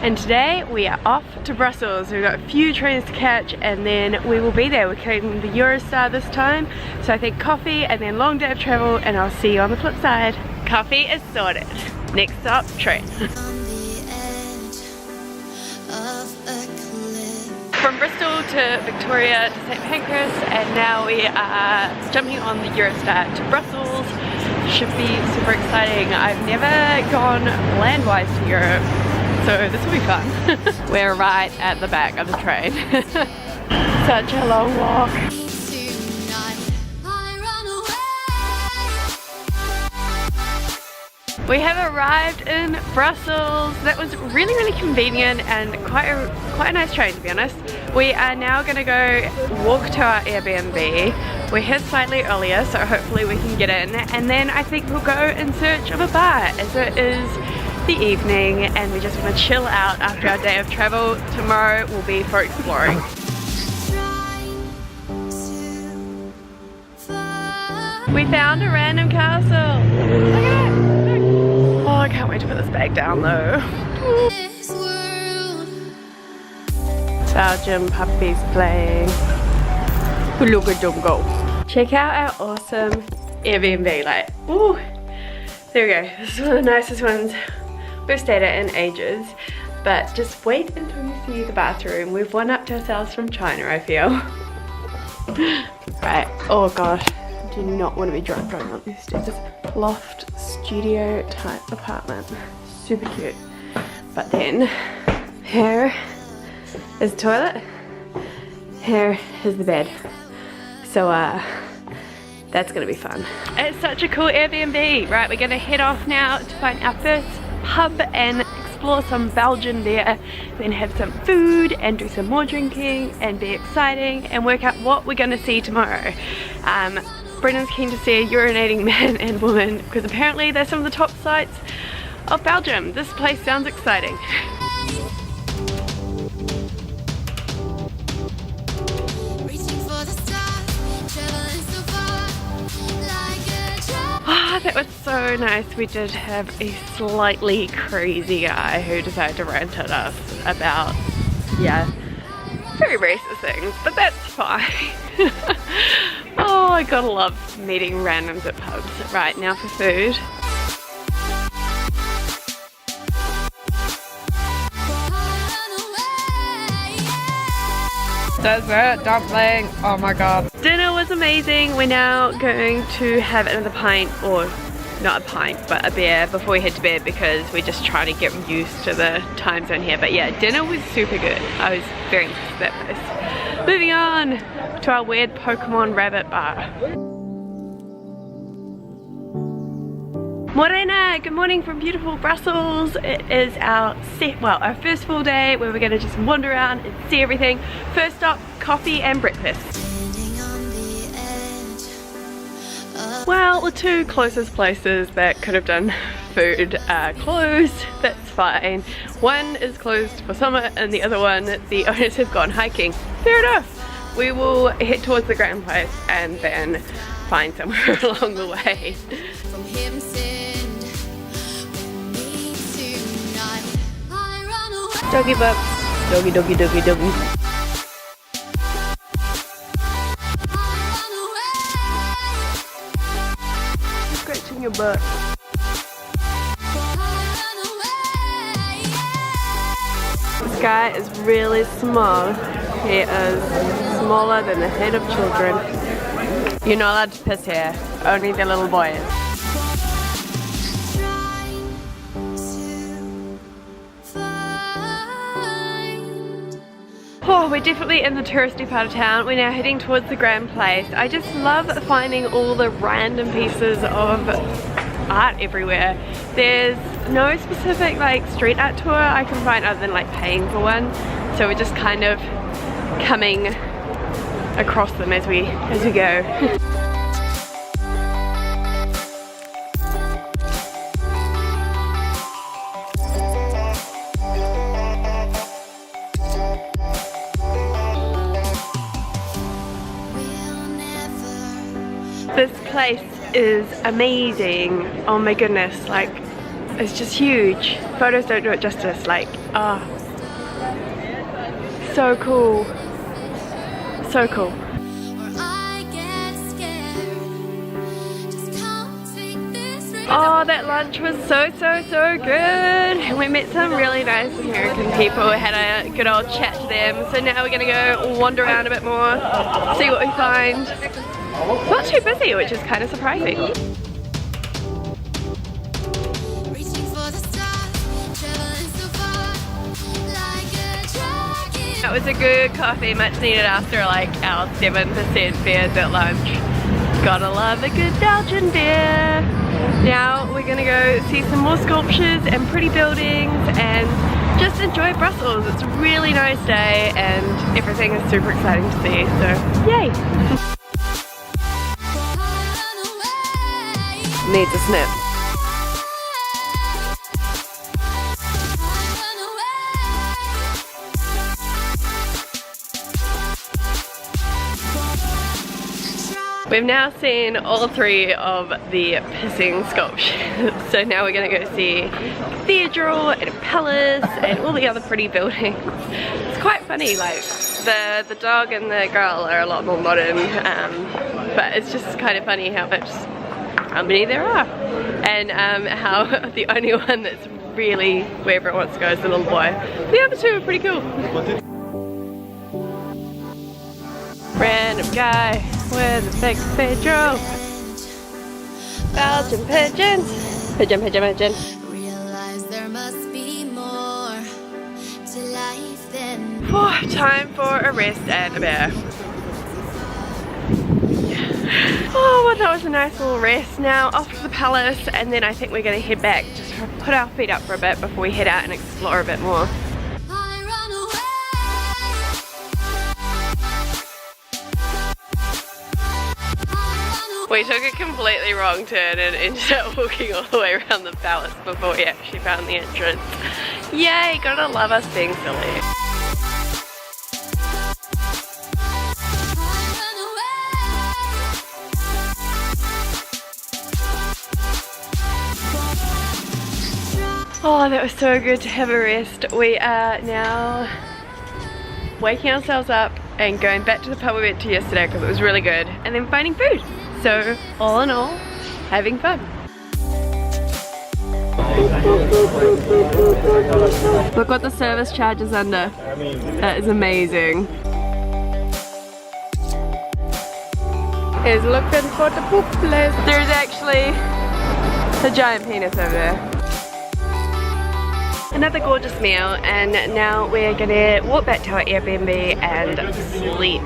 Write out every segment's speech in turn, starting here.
and today we are off to Brussels. We've got a few trains to catch and then we will be there. We're carrying the Eurostar this time, so I think coffee and then long day of travel, and I'll see you on the flip side. Coffee is sorted. Next stop, train. From Bristol to Victoria to St Pancras, and now we are jumping on the Eurostar to Brussels. Should be super exciting. I've never gone landwise to Europe, so this will be fun. We're right at the back of the train. Such a long walk. We have arrived in Brussels. That was really convenient and quite a nice train, to be honest. We are now gonna go walk to our Airbnb. We're here slightly earlier, so hopefully we can get in, and then I think we'll go in search of a bar, as it is the evening and we just want to chill out after our day of travel. Tomorrow will be for exploring. We found a random castle. Look at it. Oh, I can't wait to put this bag down though. Belgium puppies playing. Look at them go. Check out our awesome Airbnb. Like, ooh, there we go. This is one of the nicest ones we've stayed at in ages. But just wait until you see the bathroom. We've one-upped ourselves from China, I feel. Right. Oh gosh. Do not want to be drunk going up these stairs. This loft studio type apartment. Super cute. But then here is the toilet. Here is the bed. So that's gonna be fun. It's such a cool Airbnb. Right, we're gonna head off now to find our first pub and explore some Belgian there, then have some food and do some more drinking and be exciting and work out what we're gonna see tomorrow. Brendan's keen to see a urinating man and woman because apparently they're some of the top sites of Belgium. This place sounds exciting. Oh, that was so nice. We did have a slightly crazy guy who decided to rant at us about, yeah, very racist things, but that's fine. Oh, I gotta love meeting randoms at pubs. Right, now for food. Dessert dumpling, oh my god. Dinner was amazing. We're now going to have another pint, or not a pint, but a beer before we head to bed because we're just trying to get used to the time zone here. But yeah, dinner was super good. I was very impressed with that place. Moving on to our weird Pokemon rabbit bar. Morena, good morning from beautiful Brussels. It is our first full day where we're gonna just wander around and see everything. First stop, coffee and breakfast. Well, the two closest places that could have done food are closed. That's fine. One is closed for summer and the other one, the owners have gone hiking. Fair enough. We will head towards the grand place and then find somewhere along the way. Doggy butts. Doggy, doggy, doggy, doggy. Scratching your butt. This guy is really small. He is smaller than the head of children. You're not allowed to piss here, only the little boys. Oh, we're definitely in the touristy part of town. We're now heading towards the grand place. I just love finding all the random pieces of art everywhere. There's no specific like street art tour I can find other than like paying for one. So we're just kind of coming across them as we go. This place is amazing. Oh my goodness, like it's just huge. Photos don't do it justice. Like Ah, so cool. So cool. Oh, that lunch was so good. We met some really nice American people, had a good old chat to them. So now we're gonna go wander around a bit more, see what we find. Not too busy, which is kind of surprising. That was a good coffee, much needed after like our 7% fares at lunch. Gotta love a good Belgian beer. Now we're gonna go see some more sculptures and pretty buildings and just enjoy Brussels. It's a really nice day and everything is super exciting to see, so yay! Needs a snip. We've now seen all 3 of the pissing sculptures, so now we're gonna go see a cathedral and a palace and all the other pretty buildings. It's quite funny, like the dog and the girl are a lot more modern, but it's just kind of funny how many there are, and how the only one that's really where everyone wants to go is the little boy. The other 2 are pretty cool. Random guy with a big cathedral. Belgian pigeons. Pigeon, pigeon, pigeon. Realize there must be more to life than time for a rest and a beer. Oh, well, that was a nice little rest. Now off to the palace, and then I think we're gonna head back, just put our feet up for a bit before we head out and explore a bit more. We took a completely wrong turn and ended up walking all the way around the palace before we actually found the entrance. Yay, gotta love us being silly. Oh, that was so good to have a rest. We are now waking ourselves up and going back to the pub we went to yesterday because it was really good, and then finding food. So all in all, having fun. Look what the service charge is under. That is amazing. Is looking for the poop place. There's actually a giant penis over there. Another gorgeous meal, and now we're gonna walk back to our Airbnb and sleep.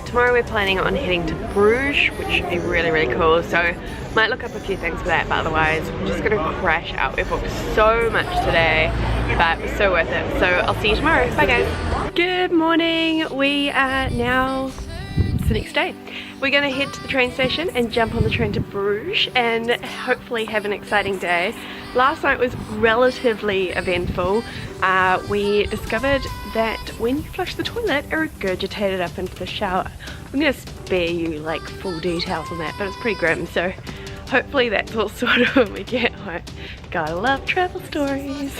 Tomorrow we're planning on heading to Bruges, which should be really cool, so might look up a few things for that, but otherwise we're just gonna crash out. We've booked so much today, but it's so worth it. So I'll see you tomorrow. Bye guys. Good morning. We are now, it's the next day. We're gonna head to the train station and jump on the train to Bruges and hopefully have an exciting day. Last night was relatively eventful. We discovered that when you flush the toilet, it regurgitated up into the shower. I'm gonna spare you like full details on that, but it's pretty grim, so hopefully that's all sorted when we get home. Gotta love travel stories.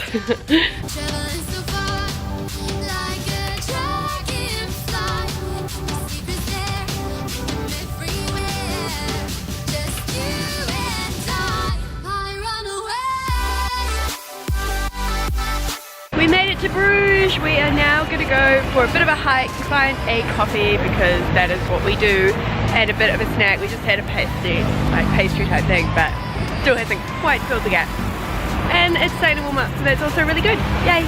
We made it to Bruges. We are now going to go for a bit of a hike to find a coffee because that is what we do, and a bit of a snack. We just had a pastry type thing, but still hasn't quite filled the gap. And it's starting to warm up, so that's also really good. Yay!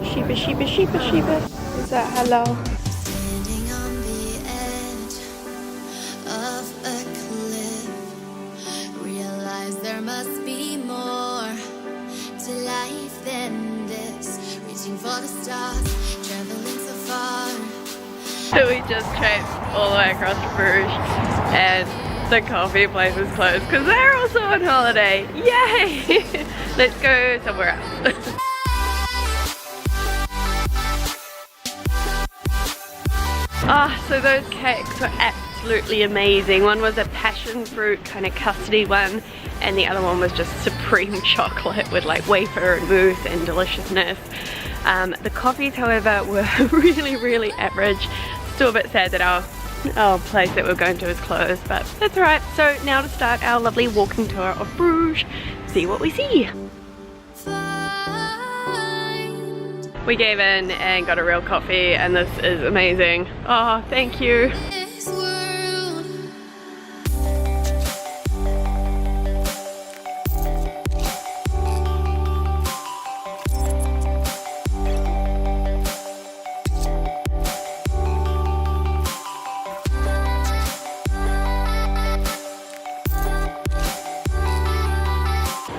Sheba, sheba, sheba, sheba. Is that hello? Standing on the edge of a cliff, realize there must be more to life than this. Reaching for the stars, traveling so far. So we just traipsed all the way across Bruges, and the coffee place is closed because they're also on holiday. Yay! Let's go somewhere else. So those cakes were absolutely amazing. One was a passion fruit kind of custardy one, and the other one was just supreme chocolate with like wafer and mousse and deliciousness. The coffees, however, were really average. Still a bit sad that our place that we're going to is closed, but that's alright. So now to start our lovely walking tour of Bruges, see what we see. We gave in and got a real coffee, and this is amazing. Oh, thank you.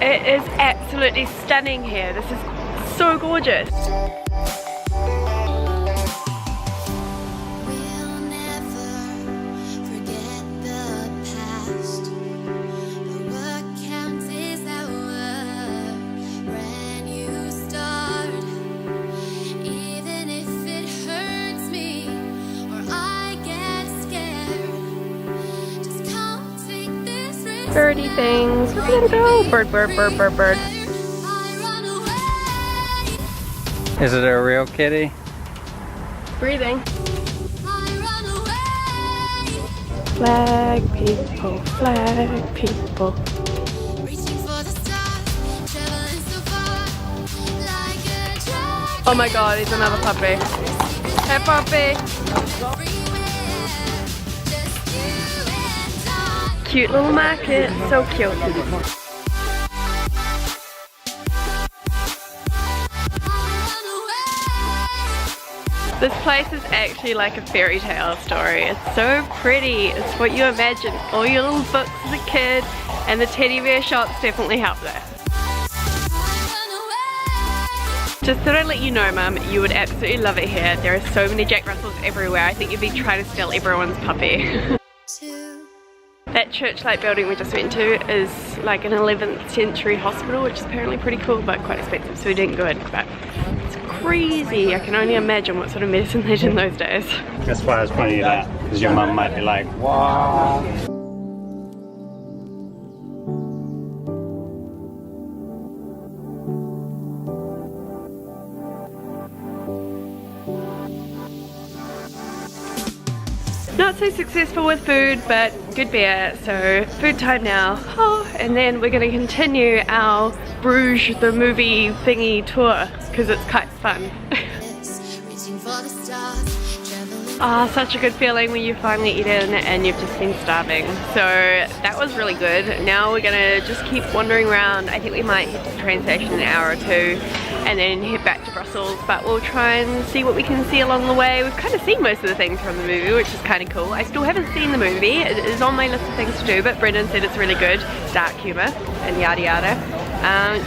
It is absolutely stunning here. This is so gorgeous. Birdie things. Look at him go. Bird, bird, bird, bird, bird. Is it a real kitty? Breathing. Flag people, flag people. Oh my god, he's another puppy. Hey puppy. Cute little market, so cute. This place is actually like a fairy tale story. It's so pretty. It's what you imagine. All your little books as a kid, and the teddy bear shops definitely help there. Just thought I'd let you know, Mum, you would absolutely love it here. There are so many Jack Russells everywhere. I think you'd be trying to steal everyone's puppy. That church-like building we just went to is like an 11th century hospital, which is apparently pretty cool but quite expensive, so we didn't go in. But it's crazy. I can only imagine what sort of medicine they did in those days. That's why I was pointing you that, because your mum might be like, wow. Not so successful with food, but good beer, so food time now. Oh, and then we're going to continue our Bruges the movie thingy tour, because it's quite fun. Ah, such a good feeling when you finally eat in and you've just been starving. So that was really good. Now we're gonna just keep wandering around. I think we might head to the train station in an hour or two and then head back to Brussels, but we'll try and see what we can see along the way. We've kind of seen most of the things from the movie, which is kind of cool. I still haven't seen the movie. It is on my list of things to do, but Brendan said it's really good. Dark humour and yada yada.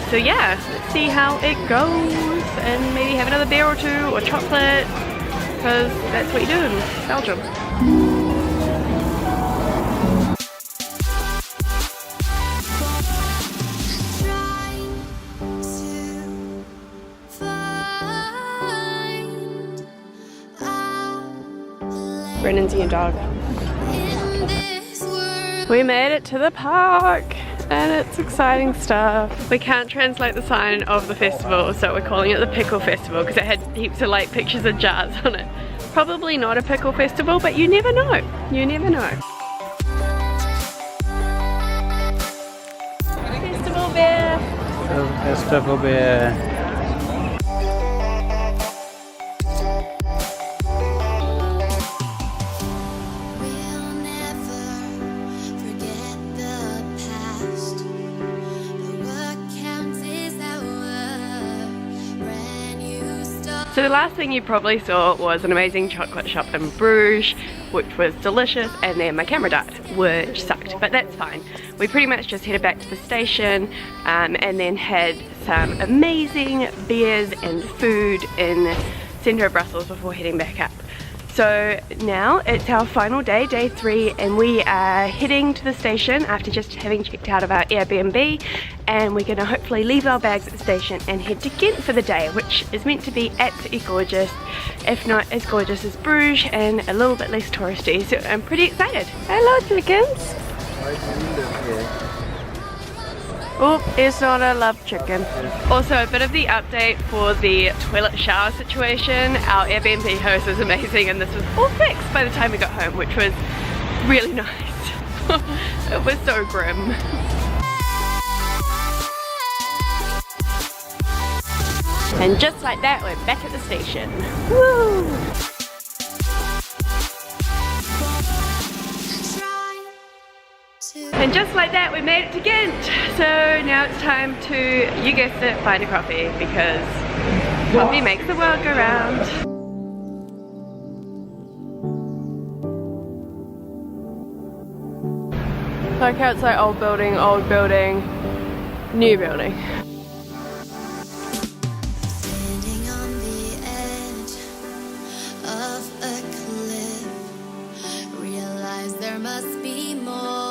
So yeah, let's see how it goes and maybe have another beer or two or chocolate, because that's what you do in Belgium. Brendan's your dog. We made it to the park and it's exciting stuff. We can't translate the sign of the festival, so we're calling it the Pickle Festival because it had heaps of like pictures of jars on it. Probably not a pickle festival, but you never know. You never know. Festival beer. Festival beer. So the last thing you probably saw was an amazing chocolate shop in Bruges, which was delicious, and then my camera died, which sucked, but that's fine. We pretty much just headed back to the station and then had some amazing beers and food in the centre of Brussels before heading back up. So now it's our final day, day 3, and we are heading to the station after just having checked out of our Airbnb, and we're going to hopefully leave our bags at the station and head to Ghent for the day, which is meant to be absolutely gorgeous, if not as gorgeous as Bruges and a little bit less touristy, so I'm pretty excited. Hello chickens! Oh, it's not a love chicken. Also, a bit of the update for the toilet shower situation. Our Airbnb host was amazing and this was all fixed by the time we got home, which was really nice. It was so grim. And just like that, we're back at the station. Woo! And just like that, we made it to Ghent. So now it's time to, you guessed it, find a coffee, because coffee makes the world go round. Like how it's like old building, new building. Standing on the edge of a cliff, realize there must be more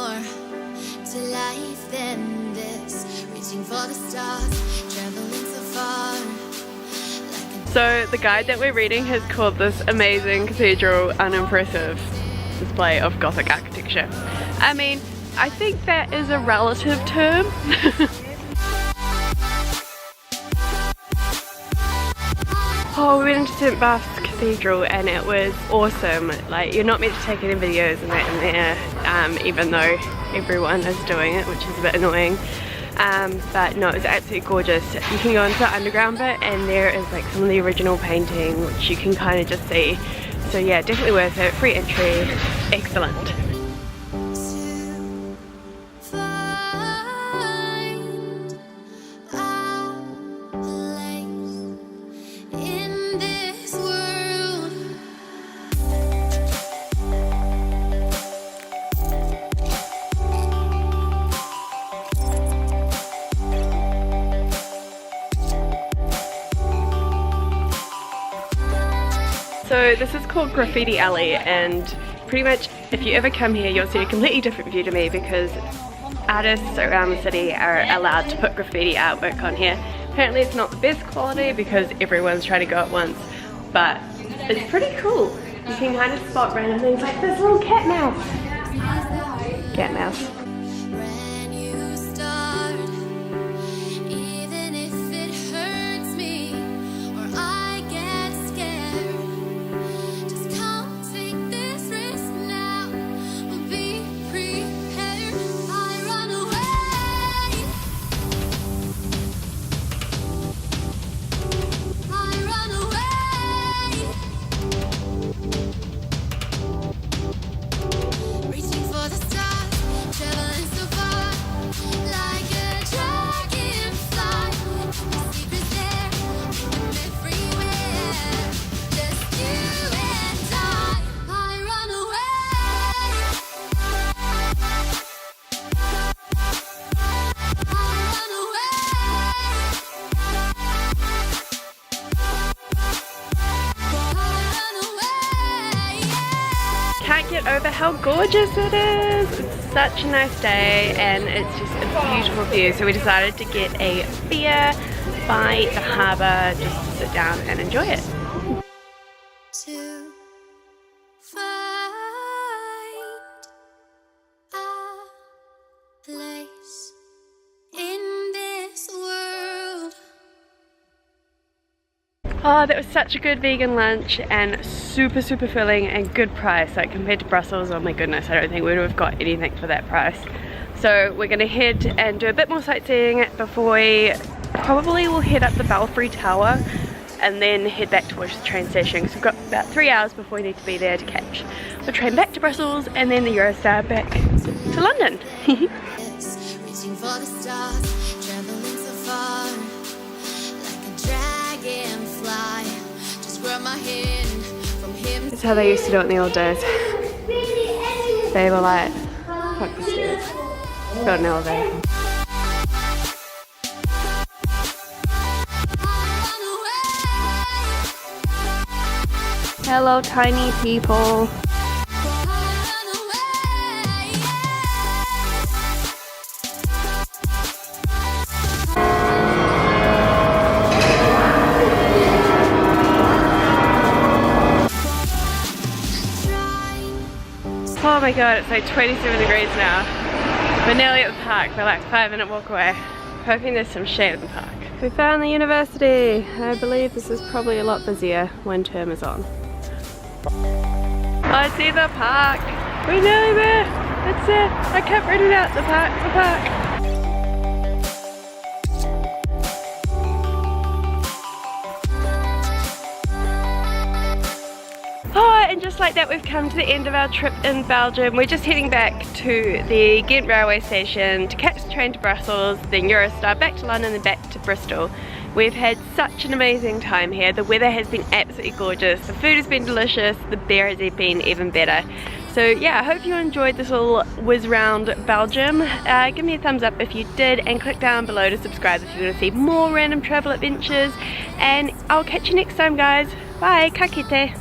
to life than this. Reaching for the stars, traveling so far. So the guide that we're reading has called this amazing cathedral unimpressive display of Gothic architecture. I mean, I think that is a relative term. Oh, we went into St. Bath's Cathedral and it was awesome. Like, you're not meant to take any videos and that in there, even though everyone is doing it, which is a bit annoying. But no, it was absolutely gorgeous. You can go into the underground bit and there is like some of the original painting, which you can kind of just see. So yeah, definitely worth it. Free entry, excellent. So this is called Graffiti Alley, and pretty much if you ever come here you'll see a completely different view to me, because artists around the city are allowed to put graffiti artwork on here. Apparently it's not the best quality because everyone's trying to go at once, but it's pretty cool. You can kind of spot random things like this little cat mouse. Cat mouse. Can't get over how gorgeous it is. It's such a nice day and it's just a beautiful view. So we decided to get a beer by the harbour just to sit down and enjoy it. To find a place in this world. Oh, that was such a good vegan lunch and super filling and good price. Like compared to Brussels, oh my goodness, I don't think we would have got anything for that price. So we're gonna head and do a bit more sightseeing before we probably will head up the Belfry Tower and then head back towards the train station, because we've got about 3 hours before we need to be there to catch the train back to Brussels and then the Eurostar back to London. Reaching for the stars, traveling so far, like a dragonfly. Just grab my hand from him. That's how they used to do it in the old days. They were like, fuck the stairs. Got an elevator. Hello tiny people. Oh my god, it's like 27 degrees now. We're nearly at the park. We're like 5-minute walk away. Hoping there's some shade at the park. We found the university. I believe this is probably a lot busier when term is on. I see the park. We're nearly there. It's it. I kept reading out the park, the park. Oh, and just like that, we've come to the end of our trip in Belgium. We're just heading back to the Ghent railway station to catch the train to Brussels, then Eurostar back to London and back to Bristol. We've had such an amazing time here. The weather has been absolutely gorgeous. The food has been delicious. The beer has been even better. So yeah, I hope you enjoyed this little whiz round Belgium. Give me a thumbs up if you did, and click down below to subscribe if you want to see more random travel adventures. And I'll catch you next time, guys. Bye, ka kite.